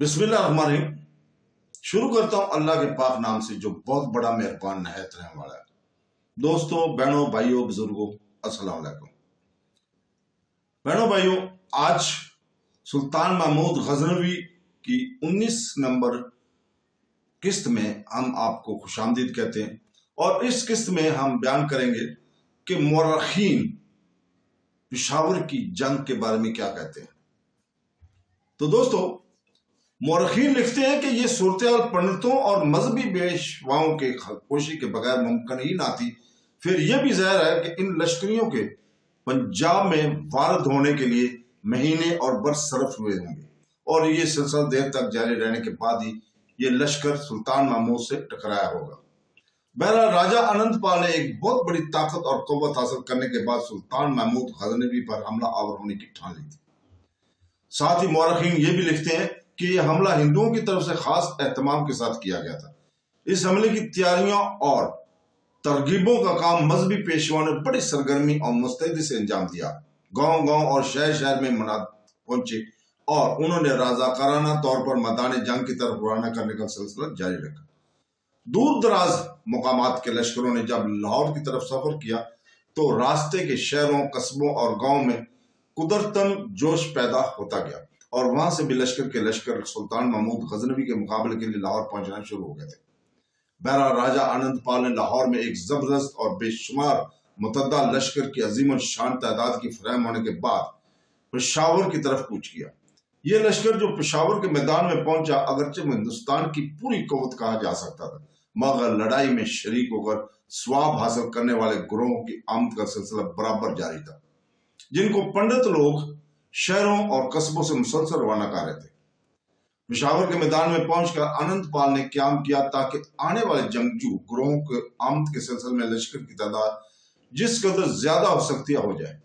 बिस्मिल्लाहिर्रहमानिर्रहीम। शुरू करता हूँ अल्लाह के पाक नाम से जो बहुत बड़ा मेहरबान नहायत रहने वाला है। दोस्तों, बहनों, भाइयों, बुजुर्गों, अस्सलाम वालेकुम। बहनों, भाइयों, आज सुल्तान महमूद गजनवी की 19 नंबर किस्त में हम आपको खुशामदीद कहते हैं और इस किस्त में हम बयान करेंगे कि मौरखीन पेशावर की जंग के बारे में क्या कहते हैं। तो दोस्तों, मौरखीन लिखते हैं कि ये सूरत पंडितों और मजहबी पेशवाओं के कोशिश के बगैर मुमकिन ही ना थी। फिर यह भी ज़ाहिर है कि इन लश्करियों के पंजाब में वारद होने के लिए महीने और बरस सरफ हुए होंगे और ये सिलसिला देर तक जारी रहने के बाद ही ये लश्कर सुल्तान महमूद से टकराया होगा। बहरहाल राजा अनंतपाल ने एक बहुत बड़ी ताकत और कुव्वत हासिल करने के बाद सुल्तान महमूद गजनवी पर हमला आवर होने की ठान ली थी। साथ ही मौरखीन ये भी लिखते हैं कि यह हमला हिंदुओं की तरफ से खास एहतमाम के साथ किया गया था। इस हमले की तैयारियों और तरगीबों का काम मजहबी पेशवाओं ने बड़ी सरगर्मी और मुस्तैदी से अंजाम दिया। गांव गांव और शहर शहर में मनाद पहुंचे और उन्होंने राजाकाराना तौर पर मैदान जंग की तरफ रवाना करने का सिलसिला जारी रखा। दूर दराज मुकामात के लश्करों ने जब लाहौर की तरफ सफर किया तो रास्ते के शहरों, कस्बों और गांव में कुदरतन जोश पैदा होता गया और वहां से भी लश्कर सुल्तान महमूद गजनवी के मुकाबले के लिए लाहौर पहुंचना शुरू हो गए थे। बहरहाल राजा अनंतपाल ने लाहौर में एक जबरदस्त और बेशुमार मुतद्दा लश्कर की अजीम शान तादाद की फराहम होने के बाद पेशावर की तरफ कूच किया। यह लश्कर जो पेशावर के मैदान में पहुंचा, अगरचे में हिंदुस्तान की पूरी कुव्वत कहा जा सकता था, मगर लड़ाई में शरीक होकर स्वाब हासिल करने वाले गुरोहों की आमद का सिलसिला बराबर जारी था, जिनको पंडित लोग शहरों और कस्बों से मुसलसल रवाना कर रहे थे। पेशावर के मैदान में पहुंचकर अनंतपाल ने क्याम किया ताकि आने वाले जंगजू गुरोहों के आमद के सिलसिले में लश्कर की तादाद जिस कदर ज्यादा हो सकती हो जाए।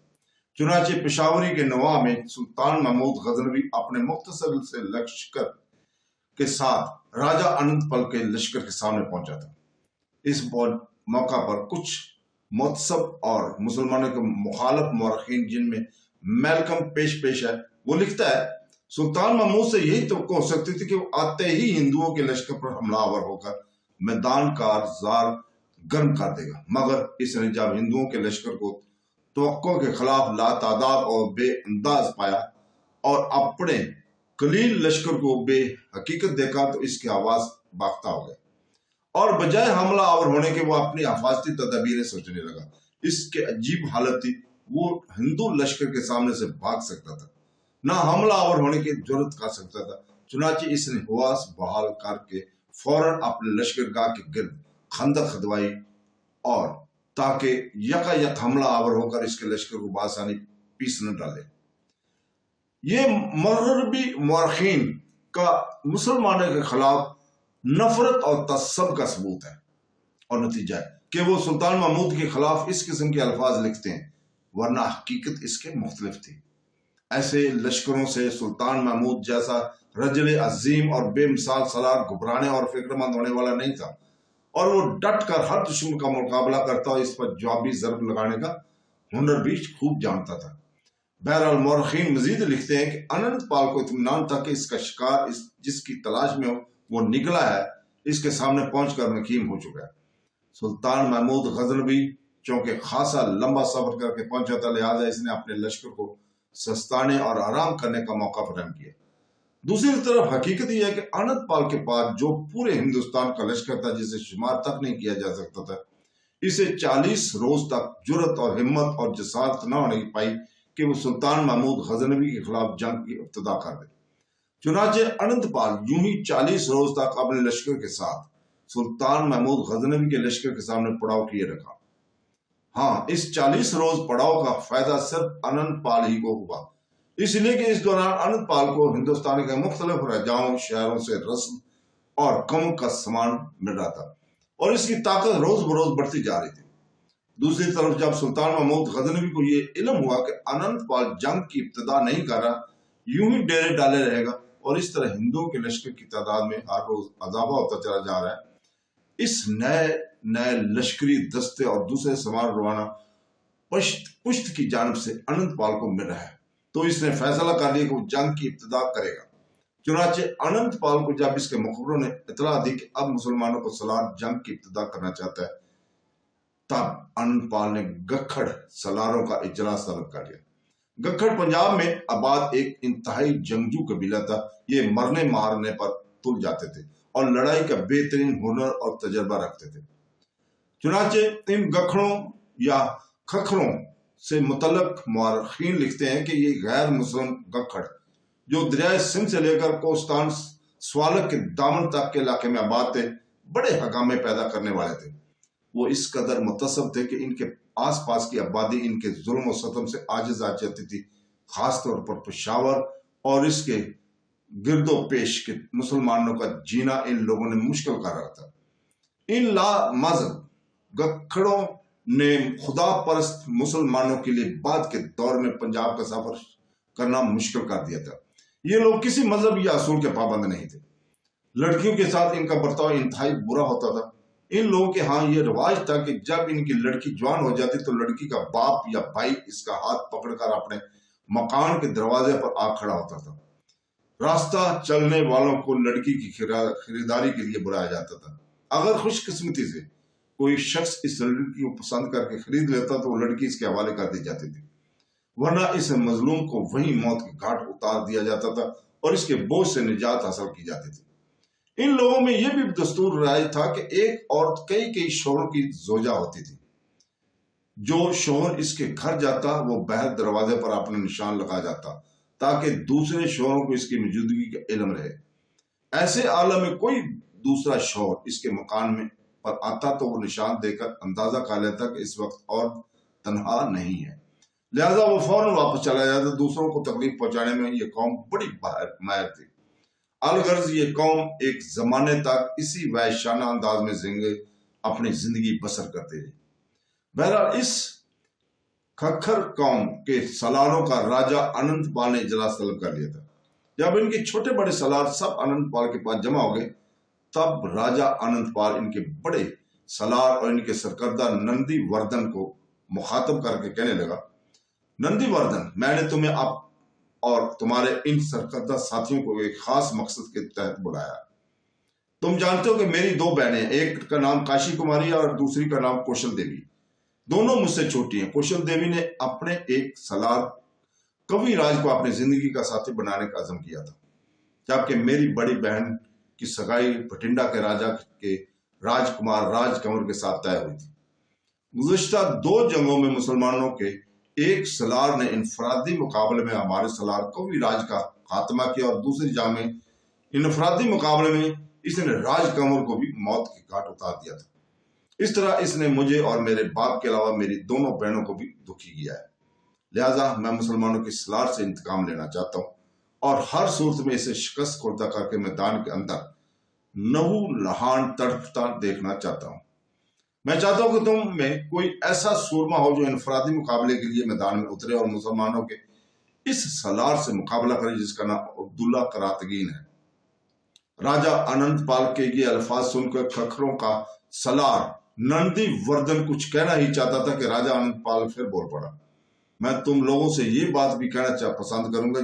चुनाचे पेशावरी के नवाब में सुल्तान महमूद गजनवी अपने मुख्तसर से लश्कर के साथ राजा अनंतपाल के लश्कर के सामने पहुंचा था। इस मौका पर कुछ मुतसब और मुसलमानों के मुखालफ मौरखीन, जिनमें मैलकम पेश है, वो लिखता है सुल्तान महमूद से यही तो हो सकती थी कि वो आते ही हिंदुओं के लश्कर पर हमलावर होकर मैदान का जार गर्म कर देगा, मगर इसने जब हिंदुओं के लश्कर को तवक्को के खिलाफ लातादाद और बेअंदाज पाया और अपने कलील लश्कर को बेहकीकत देखा तो इसकी आवाज बाख्ता हो गया और बजाय हमला आवर होने के वो अपनी हिफाजती तदबीरें सोचने लगा। इसके अजीब हालत थी, वो हिंदू लश्कर के सामने से भाग सकता था, ना हमला आवर होने की जरूरत कर सकता था। चुनाचे इसने हवास बहाल करके फौरन अपने लश्करगाह के गिर्द खंदक खदवाई और ताकि यकायक हमला आवर होकर इसके लश्कर को बासानी पीस न डाले। ये मगरबी मौरखीन का मुसलमानों के खिलाफ नफरत और तसब का सबूत है और नतीजा है कि वो सुल्तान महमूद के खिलाफ इस किस्म के अल्फाज लिखते हैं, वरना हकीकत इसके मुख्तलिफ थी। ऐसे लश्करों से सुल्तान महमूद जैसा रजल अजीम और बेमिसाल सलार घबराने और फिक्रमंद होने वाला नहीं था और वो डट कर हर दुश्मन का मुकाबला करता और इस पर जवाबी जरब लगाने का हुनर भी खूब जानता था। बहरहाल मौरखीन मजीद लिखते हैं कि अनंतपाल को इत्मीनान था कि इसका शिकार जिसकी तलाश में वो निकला है, इसके सामने पहुंचकर नकीम हो चुका है। सुल्तान महमूद गजनवी चूंकि खासा लंबा सफर करके पहुंचा था, लिहाजा इसने अपने लश्कर को सस्ताने और आराम करने का मौका फराहम किया। दूसरी तरफ हकीकत यह है कि अनंतपाल के पास जो पूरे हिंदुस्तान का लश्कर था, जिसे शुमार तक नहीं किया जा सकता था, इसे 40 रोज तक जुर्रत और हिम्मत और जसारत न होने की पाई कि वो सुल्तान महमूद गजनवी के खिलाफ जंग की इब्तिदा कर दे। चुनाचे अनंतपाल यूं ही 40 रोज तक अपने लश्कर के साथ सुल्तान महमूद गजनवी के लश्कर के सामने पड़ाव किए रखा। हाँ, इस 40 रोज पड़ाव का फायदा सिर्फ अनंतपाल ही को हुआ, इसलिए कि इस दौरान अनंतपाल को हिंदुस्तान के मुख्तलिफ राजाओं, शहरों से रस्म और कम का सामान मिल रहा था और इसकी ताकत रोज बरोज बढ़ती जा रही थी। दूसरी तरफ जब सुल्तान महमूद गजनवी को ये इल्म हुआ कि अनंतपाल जंग की इब्तिदा नहीं कर रहा, यूं ही डेरे डाले रहेगा और इस तरह हिंदुओं के लश्कर की तादाद में हर रोज इजाफा होता चला जा रहा है, इस नए लश्करी दस्ते और दूसरे सामान रवाना पुश्त की जानब से अनंतपाल को मिल रहा है, तो इसने फैसला कर लिया कि वो जंग की इब्तिदा करेगा। चुनाचे अनंत पाल को जब इसके मुखबरों ने इतला दी कि अब मुसलमानों को सलार जंग की इब्तिदा करना चाहता है, तब अनंत पाल ने गखड़ सलारों का इजलास तलब कर लिया। गखड़ पंजाब में आबाद एक इंतहाई जंगजू कबीला था। ये मरने मारने पर तुल जाते थे और लड़ाई का बेहतरीन हुनर और तजर्बा रखते थे। चुनाचे इन गखड़ों या खखरों से मुतल्लक मुअर्रिखीन लिखते हैं कि ये गैर मुस्लिम गखड़ जो दरियाए सिंध से लेकर कोस्तान स्वालक के दामन तक के इलाके में आबाद थे, बड़े हंगामे पैदा करने वाले थे। वो इस कदर मुतसब थे कि इनके आस पास की आबादी इनके जुल्म और सतम से आजिज आ जाती थी। खासतौर पर पेशावर और इसके गिरदो पेश के मुसलमानों का जीना इन लोगों ने मुश्किल कर रखा था। इन लामज़हब गखड़ों ने खुदा परस्त मुसलमानों के लिए बाद के दौर में पंजाब का सफर करना मुश्किल कर दिया था। ये लोग किसी मजहब या असूल के पाबंद नहीं थे। लड़कियों के साथ इनका बर्ताव इंतहाई बुरा होता था। इन लोगों के यहाँ ये रिवाज था कि जब इनकी लड़की जवान हो जाती तो लड़की का बाप या भाई इसका हाथ पकड़कर अपने मकान के दरवाजे पर आ खड़ा होता था। रास्ता चलने वालों को लड़की की खरीदारी के लिए बुलाया जाता था। अगर खुशकिस्मती से कोई शख्स इस लड़की को पसंद करके खरीद लेता तो वो लड़की इसके हवाले कर दी जाती थी, वरना इस मजलूम को वहीं मौत के घाट उतार दिया जाता था और इसके बोझ से निजात हासिल की जाती थी। इन लोगों में यह भी दस्तूर राज था कि एक औरत कई शोहरों की जोजा होती थी। जो शोहर इसके घर जाता वो बाहर दरवाजे पर अपने निशान लगा जाता ताकि दूसरे शोहरों को इसकी मौजूदगी का इल्म रहे। ऐसे आलम में कोई दूसरा शोहर इसके मकान में पर आता तो वो निशान देकर अंदाजा कर लेता कि इस वक्त और तन्हा नहीं है, लिहाजा वो फौरन वापस चला जाता। दूसरों को तकलीफ पहुंचाने में ये कौम बड़ी माहिर थी। अलगर्ज ये कौम एक जमाने तक इसी वहशाना अंदाज में अपनी जिंदगी बसर करती रही। बहरहाल इस खक्खर कौम के सलारों का राजा अनंत पाल ने इजलास तलब कर लिया था। जब इनके छोटे बड़े सलार सब अनंत पाल के पास जमा हो गए, तब राजा अनंत पाल इनके बड़े सलार और इनके सरकर्दा नंदी वर्धन को मुखातब करके कहने लगा, नंदी वर्धन, मैंने तुम्हें आप और तुम्हारे इन सरकर्दा साथियों को एक खास मकसद के तहत बुलाया। तुम जानते हो कि मेरी दो बहनें हैं, एक का नाम काशी कुमारी और दूसरी का नाम कौशल देवी। दोनों मुझसे छोटी हैं। कौशल देवी ने अपने एक सलार कवि राज को अपनी जिंदगी का साथी बनाने का अज़म किया था, जबकि मेरी बड़ी बहन की सगाई भटिंडा के राजा के राजकुमार राजकंवर के साथ तय हुई थी। गुज़िश्ता 2 जंगों में मुसलमानों के एक सलार ने इनफरादी मुकाबले में हमारे सलार कवि राज का खात्मा किया और दूसरी जंग में इनफरादी मुकाबले में इसने राजकंवर को भी मौत के घाट उतार दिया था। इस तरह इसने मुझे और मेरे बाप के अलावा मेरी दोनों बहनों को भी दुखी किया है। लिहाजा मैं मुसलमानों की सलार से इंतकाम लेना चाहता हूँ और हर सूरत में इसे शिकस्त खुर्दा करके मैदान के अंदर नहू लहान तड़पता देखना चाहता हूँ। मैं चाहता हूं कि तुम में कोई ऐसा सूरमा हो जो इनफरादी मुकाबले के लिए मैदान में उतरे और मुसलमानों के इस सलार से मुकाबला करे जिसका नाम अब्दुल्ला करातगीन है। राजा अनंत पाल के ये अल्फाज सुनकर खखरों का सलार नंदी वर्धन कुछ कहना ही चाहता था कि राजा अनंत पाल फिर बोल पड़ा, मैं तुम लोगों से ये बात भी कहना पसंद करूंगा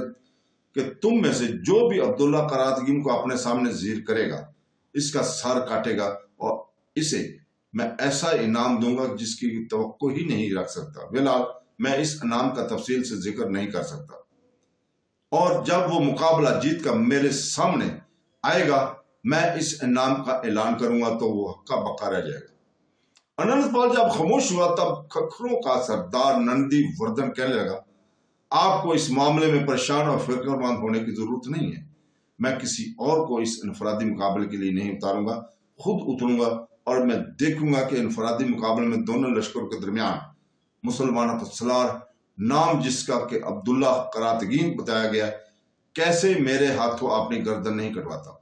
कि तुम में से जो भी अब्दुल्ला करातगीन को अपने सामने ज़ीर करेगा, इसका सर काटेगा और इसे मैं ऐसा इनाम दूंगा जिसकी तवक्को ही नहीं रख सकता। फिलहाल मैं इस इनाम का तफसील से जिक्र नहीं कर सकता, और जब वो मुकाबला जीत कर मेरे सामने आएगा मैं इस इनाम का ऐलान करूंगा तो वो हक्का बक्का रह जाएगा। अनंत पाल जब खामोश हुआ तब खखरों का सरदार नंदी वर्धन कहने लगा, आपको इस मामले में परेशान और फिक्रमंद होने की जरूरत नहीं है। मैं किसी और को इस इनफरादी मुकाबले के लिए नहीं उतारूंगा, खुद उतरूंगा और मैं देखूंगा कि इनफरादी मुकाबले में दोनों लश्करों के दरमियान मुसलमानों का सलार, नाम जिसका कि अब्दुल्ला करातगीन बताया गया, कैसे मेरे हाथों अपनी गर्दन नहीं कटवाता।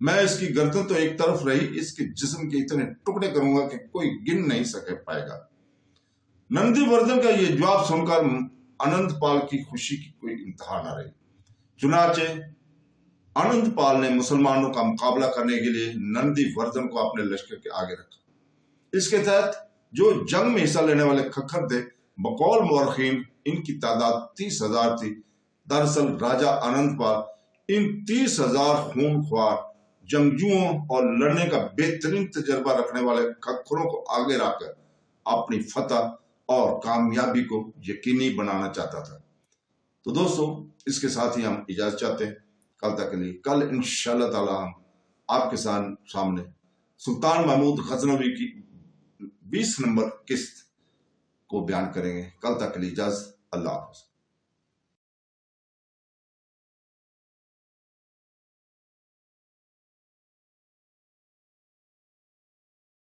मैं इसकी गर्दन तो एक तरफ रही, इसके जिस्म के इतने टुकड़े करूंगा कि कोई गिन नहीं सके पाएगा। नंदी वर्धन का यह जवाब सुनकर अनंत पाल की खुशी की कोई इंतहा न रही। चुनाचे अनंत पाल ने मुसलमानों का मुकाबला करने के लिए नंदी वर्धन को अपने लश्कर के आगे रखा। इसके तहत जो जंग में हिस्सा लेने वाले खक्खर थे, बकौल मौरखीन इनकी तादाद 30,000 थी। दरअसल राजा अनंत पाल ان 30,000 خونخوار جنگجوؤں اور لڑنے کا بہترین تجربہ رکھنے والے کھکروں کو آگے رکھ کر اپنی فتح اور کامیابی کو یقینی بنانا چاہتا تھا۔ تو دوستو اس کے ساتھ ہی ہم اجازت چاہتے ہیں کل تک کے لیے۔ کل انشاءاللہ تعالی ہم آپ کے سامنے سلطان محمود غزنوی کی 20 نمبر قسط کو بیان کریں گے۔ کل تک کے لیے اجازت، اللہ حافظ۔